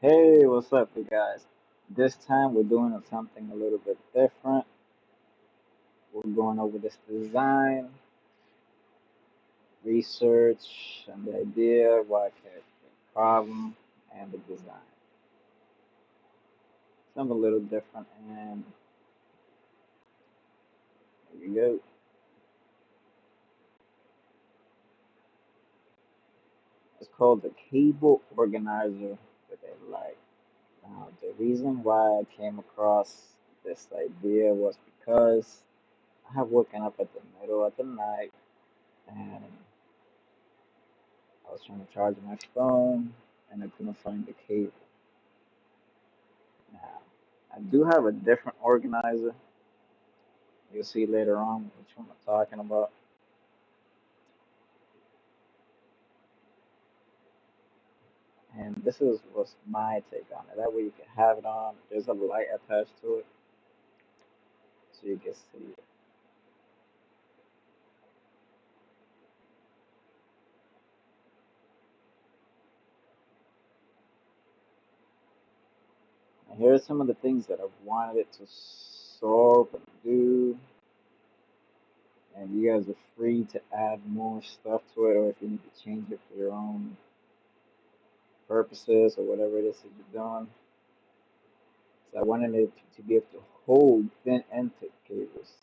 Hey, what's up, you guys? This time we're doing something a little bit different. We're going over this design, research, and the idea, why the problem, and the design. Something a little different, and here we go. It's called the cable organizer with a light. Now, the reason why I came across this idea was because I have woken up at the middle of the night and I was trying to charge my phone and I couldn't find the cable. Now, I do have a different organizer. You'll see later on which one I'm talking about. And this is what's my take on it. That way you can have it on. There's a light attached to it so you can see it. And here are some of the things that I've wanted it to solve and do. And you guys are free to add more stuff to it or if you need to change it for your own purposes or whatever it is that you're doing. So I wanted it to be able to hold thin and thick cables.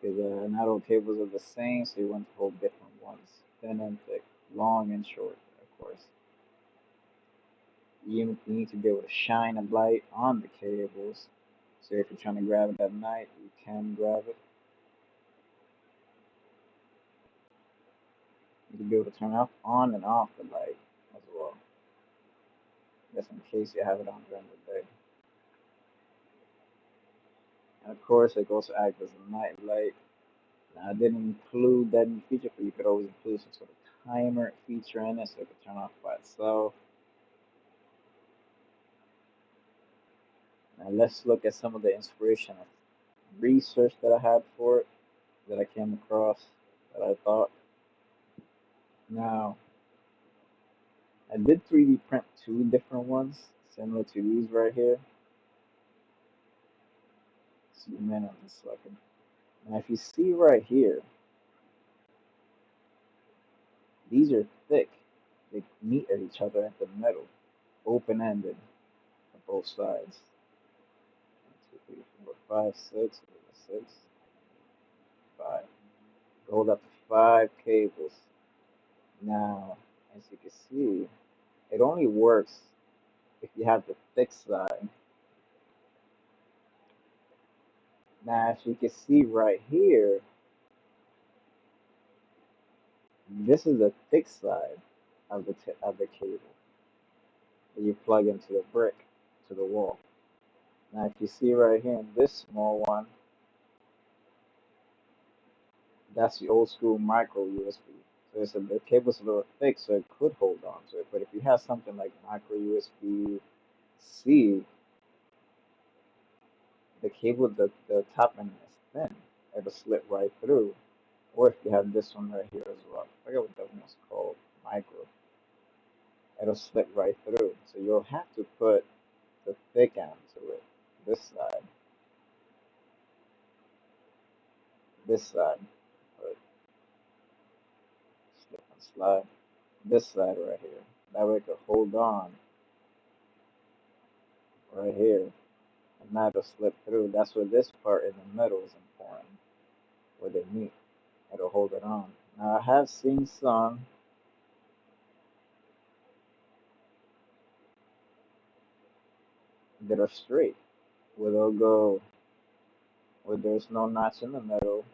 Because not all cables are the same, so you want to hold different ones. Thin and thick, long and short, of course. You need to be able to shine a light on the cables. So if you're trying to grab it at night, you can grab it. You can be able to turn off, on and off the light as well. Just in case you have it on during the day. And of course, it also acts as a night light. Now, I didn't include that new feature, but you could always include some sort of timer feature in it so it could turn off by itself. Now, let's look at some of the inspiration of research that I had for it, that I came across, that I thought. Now, I did 3D print two different ones, similar to these right here. Zoom in on this second. Now, if you see right here, these are thick. They meet at each other at the middle, open-ended on both sides. 1, 2, 3, 4, 5, 6, 6, 5. Hold up to 5 cables. Now, as you can see, it only works if you have the thick side. Now, as you can see right here, this is the thick side of the cable that you plug into the brick to the wall. Now, if you see right here in this small one, that's the old school micro USB. So the cable's a little thick, so it could hold on to it. But if you have something like micro USB C, the cable, the top end is thin. It'll slip right through. Or if you have this one right here as well. I forget what that one's called. Micro. It'll slip right through. So you'll have to put the thick end to it. This side. This side. But slip and slide. This side right here. That way it could hold on right here. And not it'll slip through. That's where this part in the middle is important. Where they meet. It'll hold it on. Now I have seen some that are straight. Where they'll go where there's no notch in the middle.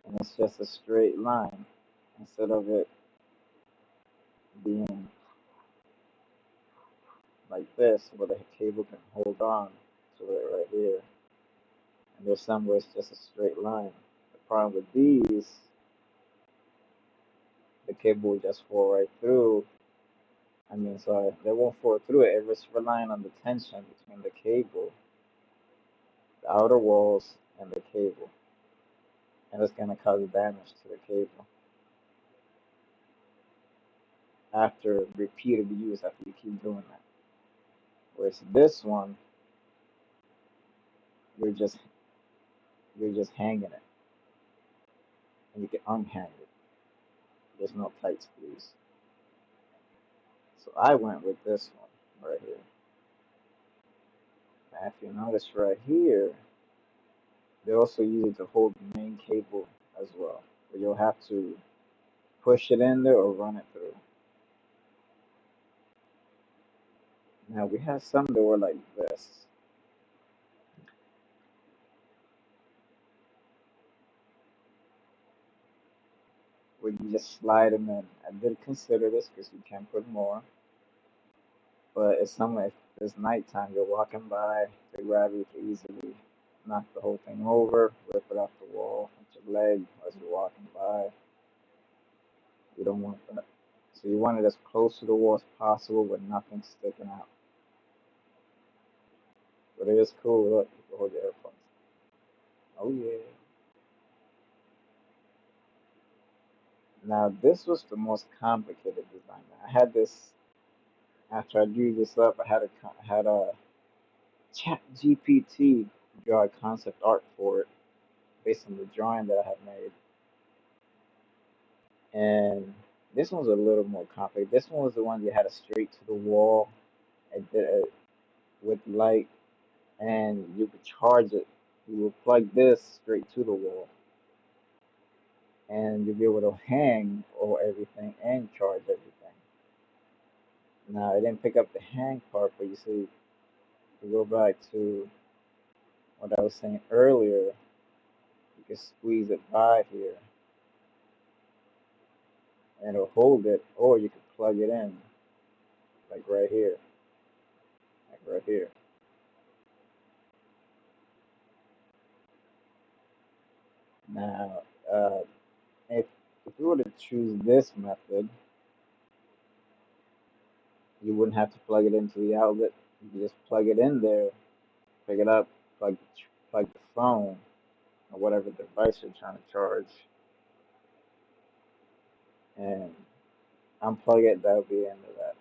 And it's just a straight line instead of it being like this where the cable can hold on to it right here. And there's some where it's just a straight line. The problem with these, the cable will just fall right through. I mean, sorry, they won't fall through it. It's relying on the tension between the cable, the outer walls, and the cable. and it's gonna cause damage to the cable after repeated use. After you keep doing that, whereas this one, you're just you're just hanging it, and you can unhang it. There's no tight squeeze. So I went with this one right here. Now, if you notice right here, they also use it to hold the main cable as well. But you'll have to push it in there or run it through. Now we have some that were like this, where you just slide them in. I did consider this because you can put more, but it's something if it's nighttime, you're walking by, the gravity can easily knock the whole thing over, rip it off the wall with your leg as you're walking by. You don't want that. So you want it as close to the wall as possible with nothing sticking out. But it is cool. Look, you can hold your AirPods. Oh yeah. Now this was the most complicated design. I had this after I drew this up. I had a Chat GPT draw a concept art for it based on the drawing that I had made. And this one's a little more complicated. This one was the one that had a straight to the wall and did it with light, and you could charge it. You would plug this straight to the wall, and you'll be able to hang or everything and charge everything. Now, I didn't pick up the hang part, but you see, to go back to what I was saying earlier, you can squeeze it by here and it'll hold it, or you can plug it in, like right here, like right here. Now, if if you were to choose this method, you wouldn't have to plug it into the outlet. You can just plug it in there, pick it up, plug the phone or whatever device you're trying to charge, and unplug it. That would be the end of that.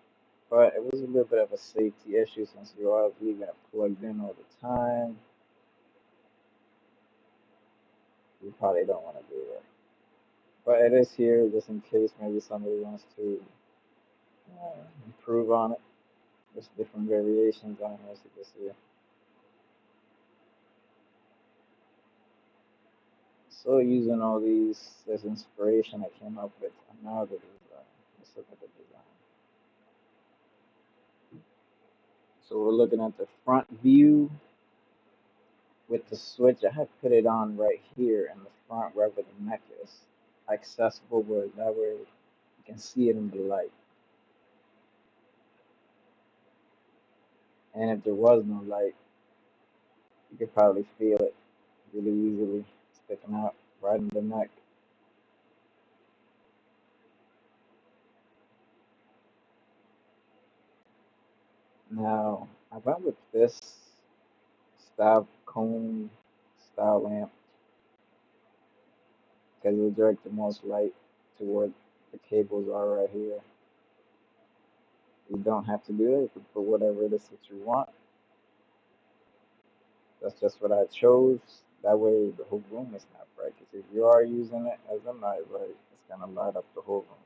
But it was a little bit of a safety issue since you're always leaving it plugged in all the time. You probably don't want to do that. But it is here just in case maybe somebody wants to improve on it. There's different variations on it as you can see. So using all these as inspiration, I came up with another design. Let's look at the design. So we're looking at the front view with the switch. I had put it on right here in the front wherever the neck is, accessible where that way you can see it in the light. And if there was no light, you could probably feel it really easily sticking out right in the neck. Now, I went with this style cone style lamp because it will direct the most light to where the cables are right here. You don't have to do it. You can put whatever it is that you want. That's just what I chose. That way the whole room is not bright. Because if you are using it as a night light, it's going to light up the whole room.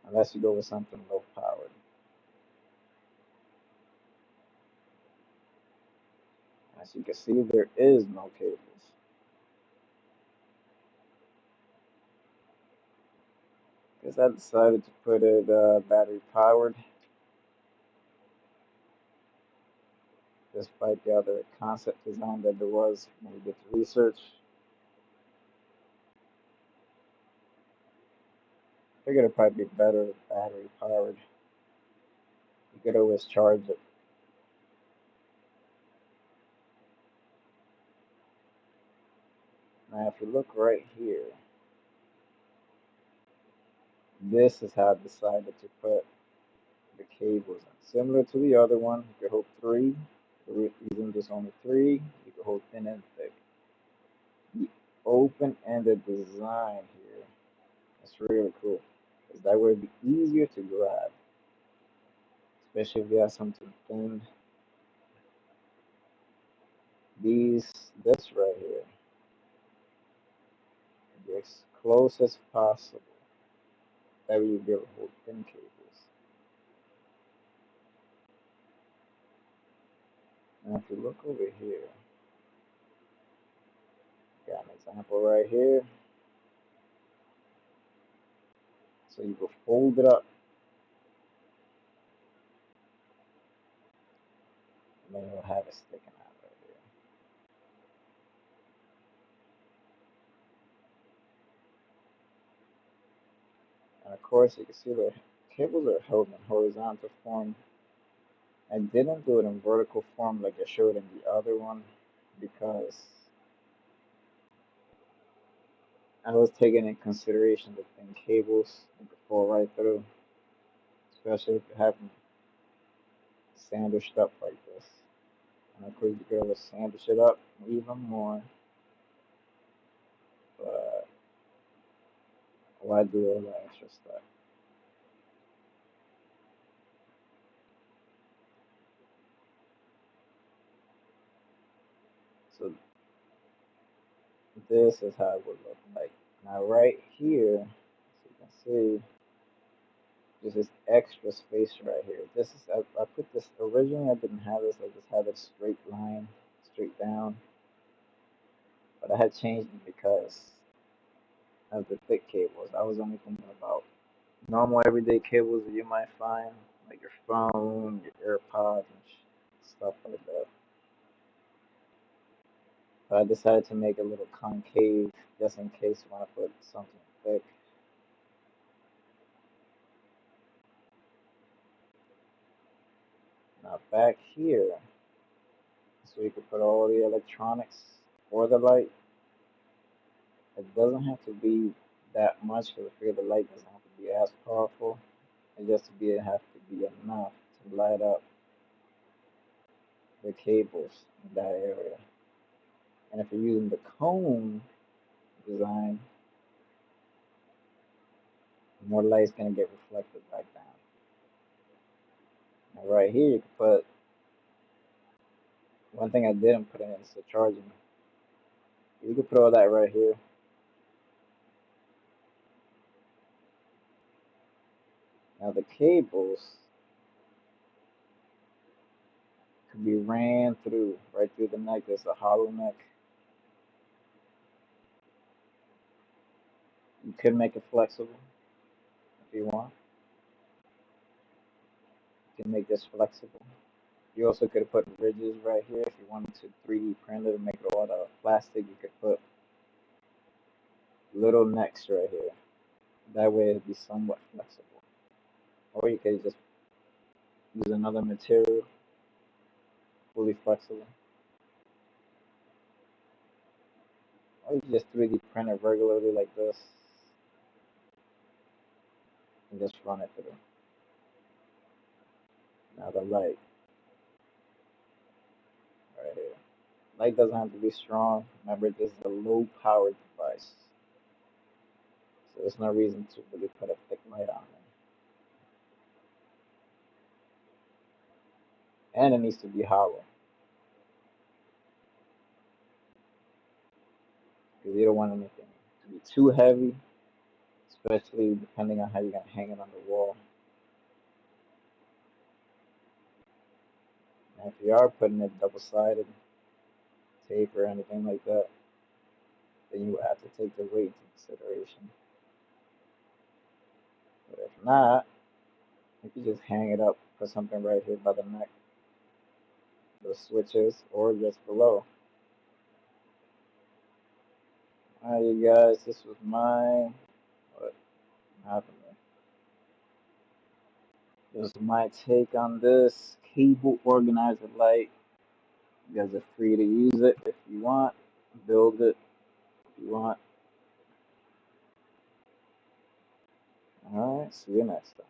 Unless you go with something low powered. As you can see, there is no cables. Because I decided to put it battery powered, despite the other concept design that there was when we did the research. I figured it'd probably be better battery powered. You could always charge it. Now, if you look right here, this is how I decided to put the cables in. Similar to the other one, you could hold three. Using just only three, you could hold thin and thick. open-ended design here. That's really cool. Because that would be easier to grab, especially if you have something thin. This right here, be as close as possible. That way you be able to hold thin cables. Now if you look over here, got an example right here. So you can fold it up, and then you'll have it sticking out right here. And of course, you can see the cables are held in horizontal form. I didn't do it in vertical form like I showed in the other one because I was taking in consideration the thin cables that could fall right through, especially if you have them sandwiched up like this. And of course, you could always sandwich it up even more, but why do all that extra stuff? So this is how it would look like. Now right here, as you can see, there's this extra space right here. This is I put this originally. I didn't have this. I just had a straight line, straight down. But I had changed it because of the thick cables. I was only thinking about normal everyday cables that you might find, like your phone, your AirPods, and stuff like that. But I decided to make it a little concave just in case you want to put something thick. Now back here, so you can put all the electronics or the light. It doesn't have to be that much because I figure the light doesn't have to be as powerful. It just have to be enough to light up the cables in that area. And if you're using the cone design, more light's gonna get reflected back down. Now right here you can put one thing I didn't put in is the charging. You can put all that right here. Now the cables can be ran through right through the neck. There's a hollow neck. You could make it flexible if you want. You can make this flexible. You also could put ridges right here if you wanted to 3D print it and make it all out of plastic. You could put little necks right here. That way it'd be somewhat flexible. Or you could just use another material, fully flexible. Or you can just 3D print it regularly like this and just run it through. Now the light right here. Light doesn't have to be strong. Remember, this is a low powered device. So there's no reason to really put a thick light on it. And it needs to be hollow. Because you don't want anything to be too heavy, especially depending on how you're going to hang it on the wall. And if you are putting it double sided tape or anything like that, then you have to take the weight into consideration. But if not, you can just hang it up, put something right here by the neck, the switches, or just below. Alright, you guys, this was what happened there? This is my take on this cable organizer light. You guys are free to use it if you want, build it if you want. Alright, see you next time.